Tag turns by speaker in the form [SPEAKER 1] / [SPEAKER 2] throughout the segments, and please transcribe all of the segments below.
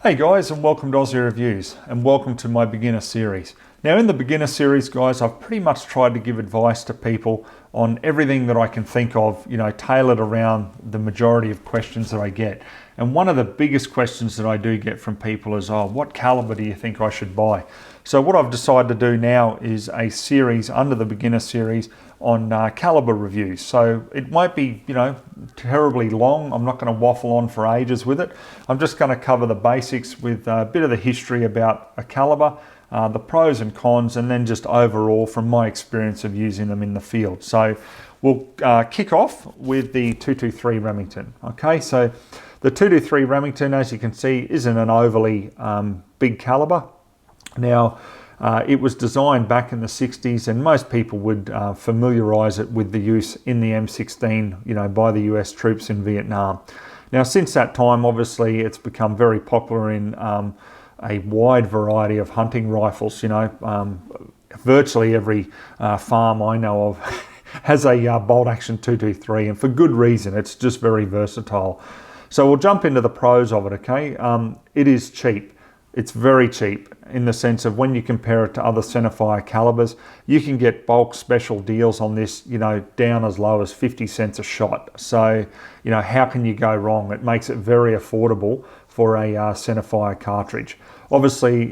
[SPEAKER 1] Hey guys, and welcome to Ozzie Reviews, and welcome to my beginner series. Now in the beginner series, guys, I've pretty much tried to give advice to people on everything that I can think of, tailored around the majority of questions that I get. And one of the biggest questions that I do get from people is, what caliber do you think I should buy? So what I've decided to do now is a series under the beginner series on caliber reviews. So it won't be, terribly long. I'm not going to waffle on for ages with it. I'm just going to cover the basics with a bit of the history about a caliber, the pros and cons, and then just overall from my experience of using them in the field. So we'll kick off with the 223 Remington. Okay, so the 223 Remington, as you can see, isn't an overly big caliber. Now, it was designed back in the 60s, and most people would familiarize it with the use in the M16, by the US troops in Vietnam. Now, since that time, obviously, it's become very popular in a wide variety of hunting rifles. Virtually every farm I know of has a bolt action 223, and for good reason. It's just very versatile. So we'll jump into the pros of it, okay? It is cheap. It's very cheap in the sense of when you compare it to other centerfire calibers, you can get bulk special deals on this, down as low as 50 cents a shot. So, how can you go wrong? It makes it very affordable for a centerfire cartridge. Obviously,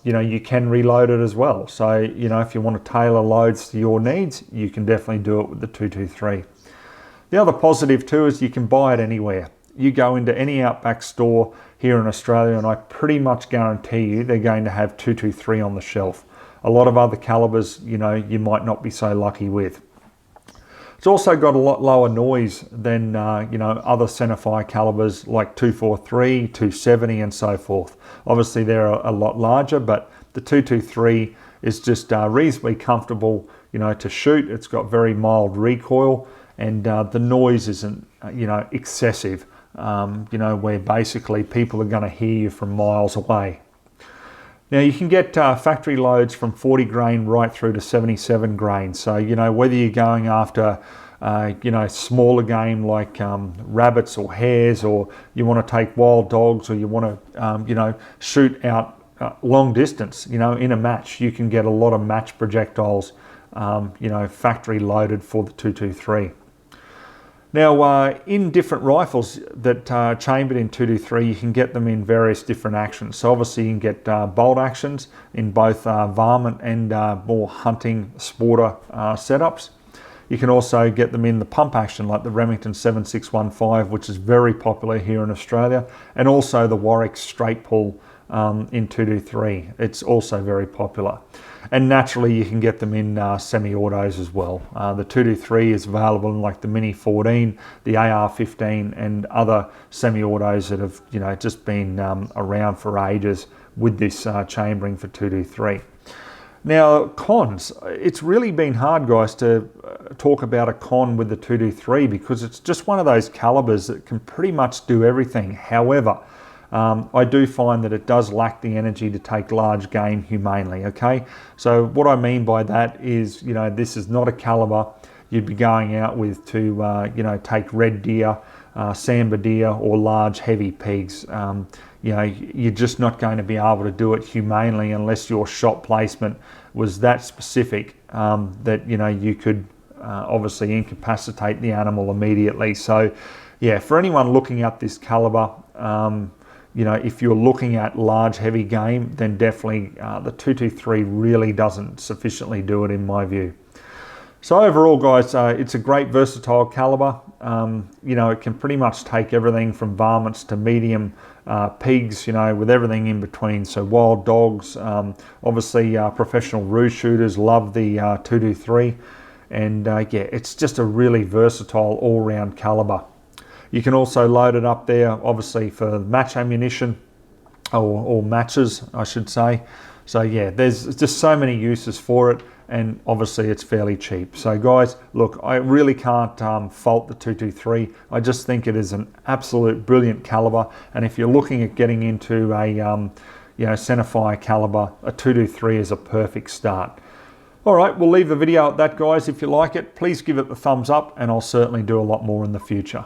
[SPEAKER 1] you can reload it as well. So, if you want to tailor loads to your needs, you can definitely do it with the 223. The other positive too is you can buy it anywhere. You go into any Outback store here in Australia, and I pretty much guarantee you they're going to have 223 on the shelf. A lot of other calibers, you might not be so lucky with. It's also got a lot lower noise than, other centerfire calibers like 243, 270 and so forth. Obviously they're a lot larger, but the 223 is just reasonably comfortable, to shoot. It's got very mild recoil, and the noise isn't, excessive. Where basically people are going to hear you from miles away. Now you can get factory loads from 40 grain right through to 77 grain. So, whether you're going after, smaller game like rabbits or hares, or you want to take wild dogs, or you want to, shoot out long distance, in a match, you can get a lot of match projectiles, factory loaded for the 223. Now, in different rifles that are chambered in 223, you can get them in various different actions. So obviously you can get bolt actions in both varmint and more hunting sporter setups. You can also get them in the pump action like the Remington 7615, which is very popular here in Australia, and also the Warwick straight pull in 223. It's also very popular. And naturally you can get them in semi-autos as well. The 223 is available in like the Mini 14, the AR-15 and other semi-autos that have just been around for ages with this chambering for 223. Now, cons. It's really been hard, guys, to talk about a con with the 223 because it's just one of those calibers that can pretty much do everything. However, I do find that it does lack the energy to take large game humanely, okay? So what I mean by that is, this is not a caliber you'd be going out with to, take red deer, sambar deer, or large heavy pigs. You're just not going to be able to do it humanely unless your shot placement was that specific that, you could obviously incapacitate the animal immediately. So, yeah, for anyone looking at this caliber, if you're looking at large heavy game, then definitely the 223 really doesn't sufficiently do it in my view. So overall, guys, it's a great versatile caliber. It can pretty much take everything from varmints to medium pigs, with everything in between. So wild dogs, obviously professional roo shooters love the 223. And it's just a really versatile all-round caliber. You can also load it up there, obviously, for match ammunition, or matches, I should say. So yeah, there's just so many uses for it, and obviously it's fairly cheap. So guys, look, I really can't fault the 223. I just think it is an absolute brilliant caliber, and if you're looking at getting into a centerfire caliber, a 223 is a perfect start. All right, we'll leave the video at that, guys. If you like it, please give it the thumbs up, and I'll certainly do a lot more in the future.